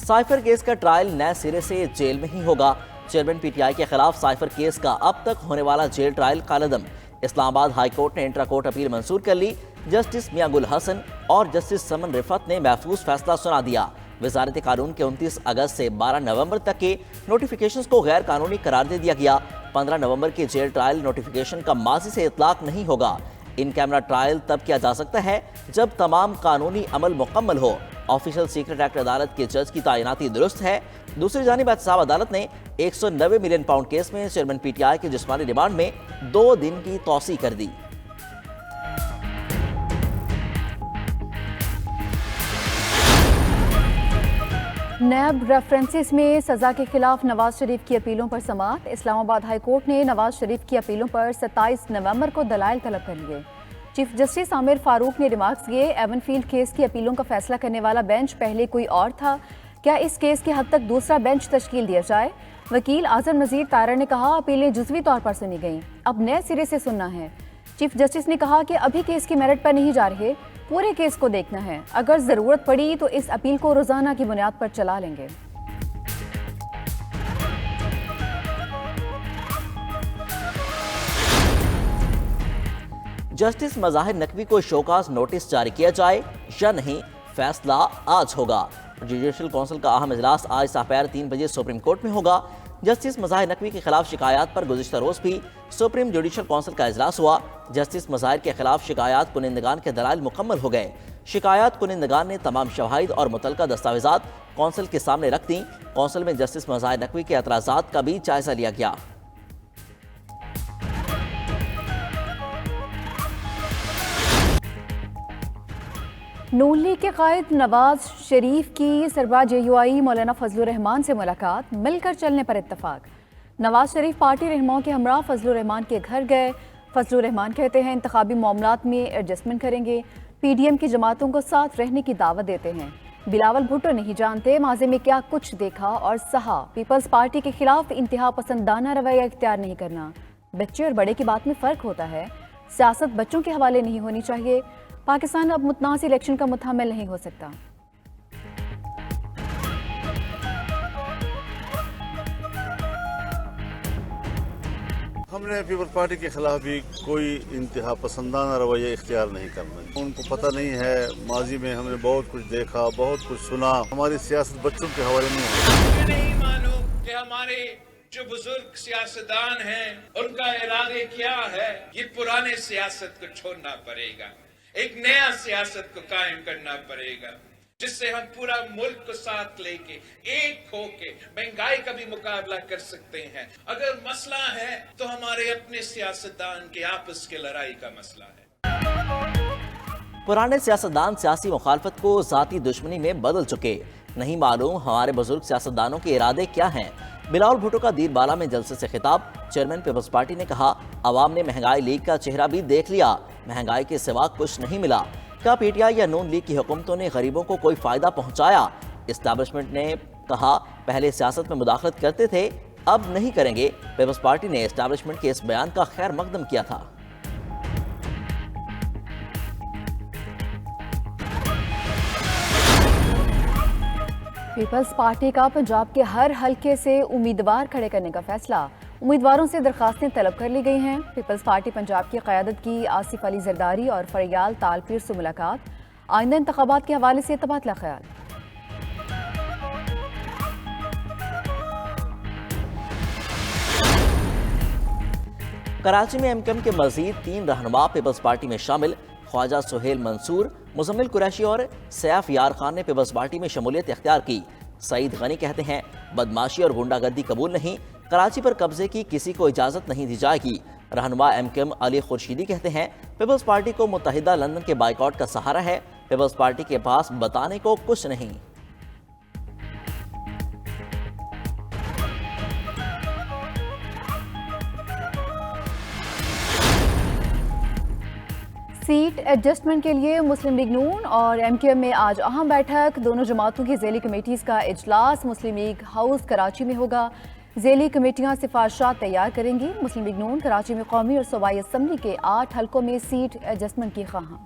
Cipher case का trial नए सिरे से जेल में ही होगा। चेयरमैन पीटीआई के खिलाफ साइफर केस का अब तक होने वाला जेल ट्रायल कालदम। इस्लामाबाद हाई कोर्ट ने इंट्रा कोर्ट अपील मंजूर कर ली। जस्टिस मियां गुल हसन और जस्टिस समन रिफत ने महफूज फैसला सुना दिया। वजारत कानून के 29 अगस्त से 12 नवंबर तक के नोटिफिकेशन को गैर कानूनी करार दे दिया गया। 15 नवंबर के जेल ट्रायल नोटिफिकेशन का माजी से इतलाक नहीं होगा। इन कैमरा ट्रायल तब किया जा सकता है जब तमाम कानूनी अमल मुकम्मल हो। ऑफिशियल सीक्रेट एक्ट अदालत के जज की तैनाती दुरुस्त है। दूसरी जानिब एहतसाब अदालत ने 190 मिलियन पाउंड केस में चेयरमैन पीटीआई के जिस्मानी रिमांड में 2 दिन की तौसी कर दी। नैब रेफरेंसेस में सजा के खिलाफ नवाज शरीफ की अपीलों पर समाअत। इस्लामाबाद हाई कोर्ट ने नवाज शरीफ की अपीलों पर 27 नवंबर को दलाइल तलब कर लिए। चीफ जस्टिस आमिर फारूक ने रिमार्क्स किए, एवनफील्ड केस की अपीलों का फैसला करने वाला बेंच पहले कोई और था, क्या इस केस की हद तक दूसरा बेंच तश्कील दिया जाए। वकील आजम नजीर तारा ने कहा, अपीलें जुज़वी तौर पर सुनी गईं, अब नए सिरे से सुनना है। चीफ जस्टिस ने कहा कि अभी केस की मेरिट पर नहीं जा रहे, पूरे केस को देखना है, अगर जरूरत पड़ी तो इस अपील को रोजाना की बुनियाद पर चला लेंगे। जस्टिस मज़ाहिर नकवी को शोकाज नोटिस जारी किया जाए या नहीं, फैसला आज होगा। जुडिशल काउंसिल का अहम इजलास आज दोपहर 3 बजे सुप्रीम कोर्ट में होगा। जस्टिस मज़ाहिर नकवी के खिलाफ शिकायत पर गुज़िश्ता रोज़ भी सुप्रीम जुडिशल काउंसिल का इजलास हुआ। जस्टिस मज़ाहिर के खिलाफ शिकायत कुनिंदगान के दलाइल मुकम्मल हो गए। शिकायत कुनिंदगान ने तमाम शवाहिद और मुतलका दस्तावेजात काउंसिल के सामने रख दी। काउंसिल में जस्टिस मज़ाहिर नकवी के एतराज़ात का भी जायजा लिया गया। नून लीग के कायद नवाज शरीफ की सरबराह JUI मौलाना फजलुर रहमान से मुलाकात, मिलकर चलने पर इत्तफाक। नवाज शरीफ पार्टी रहनुमाओं के हमरा फजलुर रहमान के घर गए। फजलुर रहमान कहते हैं इंतखाबी मामलात में एडजस्टमेंट करेंगे, PDM की जमातों को साथ रहने की दावत देते हैं। बिलावल भुट्टो नहीं जानते माजे में क्या कुछ देखा और सहा, पीपल्स पार्टी के खिलाफ इंतहा पसंदाना रवैया इख्तियार नहीं करना। बच्चे और बड़े की बात में फ़र्क होता है, सियासत बच्चों के हवाले नहीं होनी चाहिए। पाकिस्तान अब मुतनाज़ इलेक्शन का मुतहम्मिल नहीं हो सकता। हमने पीपल्स पार्टी के खिलाफ भी कोई इंतहा पसंदाना रवैया इख्तियार नहीं करना है। उनको पता नहीं है, माजी में हमने बहुत कुछ देखा, बहुत कुछ सुना। हमारी सियासत बच्चों के हवाले नहीं है। नहीं मानो कि हमारे जो बुजुर्ग सियासतदान हैं उनका इरादे क्या है। ये पुराने सियासत को छोड़ना पड़ेगा, एक नया सियासत को कायम करना पड़ेगा, जिससे हम पूरा मुल्क को साथ लेके एक होके महंगाई का भी मुकाबला कर सकते हैं। अगर मसला है तो हमारे अपने सियासतदान के आपस की लड़ाई का मसला है। पुराने सियासतदान सियासी मुखालफत को जाती दुश्मनी में बदल चुके। नहीं मालूम हमारे बुजुर्ग सियासतदानों के इरादे क्या हैं। बिलावल भुट्टो का दीरबाला में जलसे से खिताब। चेयरमैन पीपल्स पार्टी ने कहा, अवाम ने महंगाई लीग का चेहरा भी देख लिया, महंगाई के सिवा कुछ नहीं मिला। क्या पीटीआई या नून लीग की हुकूमतों ने गरीबों को कोई फायदा पहुंचाया। इस्टेब्लिशमेंट ने कहा, पहले सियासत में मुदाखलत करते थे, अब नहीं करेंगे। पीपल्स पार्टी ने इस्टेब्लिशमेंट के इस बयान का खैर मकदम किया था। पीपल्स पार्टी का पंजाब के हर हलके से उम्मीदवार खड़े करने का फैसला। उम्मीदवारों से दरखास्तें तलब कर ली गई हैं। पीपल्स पार्टी पंजाब की क़यादत की आसिफ अली जरदारी और फरियाल तालपीर से मुलाकात। आइंदा इंतखाबात के हवाले से तबादला ख्याल। कराची में MKM के मजीद 3 रहनुमा पीपल्स पार्टी में शामिल। ख्वाजा सुहेल मंसूर, मुजम्मिल कुरैशी और सैफ यार खान ने पीपल्स पार्टी में शमूलियत इख्तियार की। सईद गनी कहते हैं, बदमाशी और गुंडागर्दी कबूल नहीं, कराची पर कब्जे की किसी को इजाज़त नहीं दी जाएगी। रहनुमा MKM अली खुर्शीदी कहते हैं, पीपल्स पार्टी को मुत्तहिदा लंदन के बाइकआउट का सहारा है, पीपल्स पार्टी के पास बताने को कुछ नहीं। सीट एडजस्टमेंट के लिए मुस्लिम लीग नून और MKM में आज अहम बैठक। दोनों जमातों की ज़ेली कमेटीज़ का इजलास मुस्लिम लीग हाउस कराची में होगा। ज़ेली कमेटियाँ सिफारिशात तैयार करेंगी। मुस्लिम लीग नून कराची में कौमी और सूबाई असम्बली के 8 हलकों में सीट एडजस्टमेंट की ख्वाहां।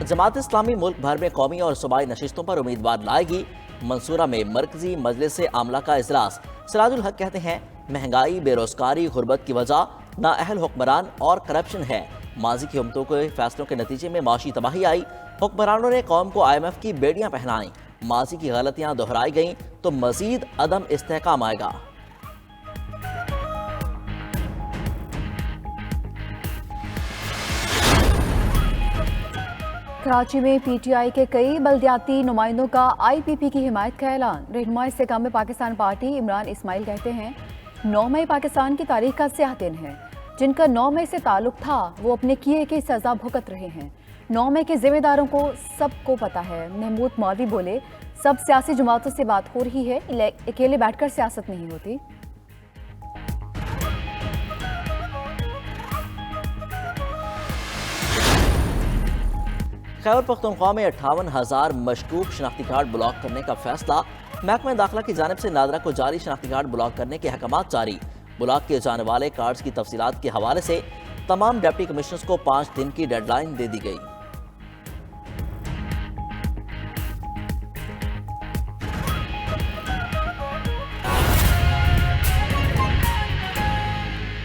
जमात इस्लामी मुल्क भर में कौमी और सूबाई नशिस्तों पर उम्मीदवार लाएगी। मंसूरा में मरकजी मजलिस आमला का इजलास। सिराजुल हक कहते हैं महंगाई, बेरोजगारी, गुर्बत की वजह नाअहल हुक्मरान और करप्शन है। माजी की हुकूमतों के फैसलों के नतीजे में माशी तबाही आई। हुक्मरानों ने कौम को IMF की बेड़ियां पहनाई। माजी की गलतियां दोहराई गईं तो मजीद अदम इस्तेहकाम आएगा। कराची में PTI के कई बल्दियाती नुमाइंदों का IPP की हिमायत का ऐलान। रहनुमा इस्तेहकाम पाकिस्तान पार्टी इमरान इस्माइल कहते हैं 9 मई पाकिस्तान की तारीख का स्याह दिन है। जिनका 9 मई से ताल्लुक था वो अपने किए की सजा भुगत रहे हैं। 9 मई के जिम्मेदारों को सबको पता है। महमूद मौलवी बोले सब सियासी जमातों से बात हो रही है, अकेले बैठकर सियासत नहीं होती। खैबर पख्तूनख्वा में 58,000 मशकूक शनाख्ती कार्ड ब्लॉक करने का फैसला। महकमा दाखिला की जानिब से नादरा को जारी शनाख्ती कार्ड ब्लॉक करने के अहकामात जारी। ब्लॉक किए जाने वाले कार्ड्स की तफसीलात के हवाले से तमाम डिप्टी कमिश्नर्स को 5 दिन की डेडलाइन दे दी गई।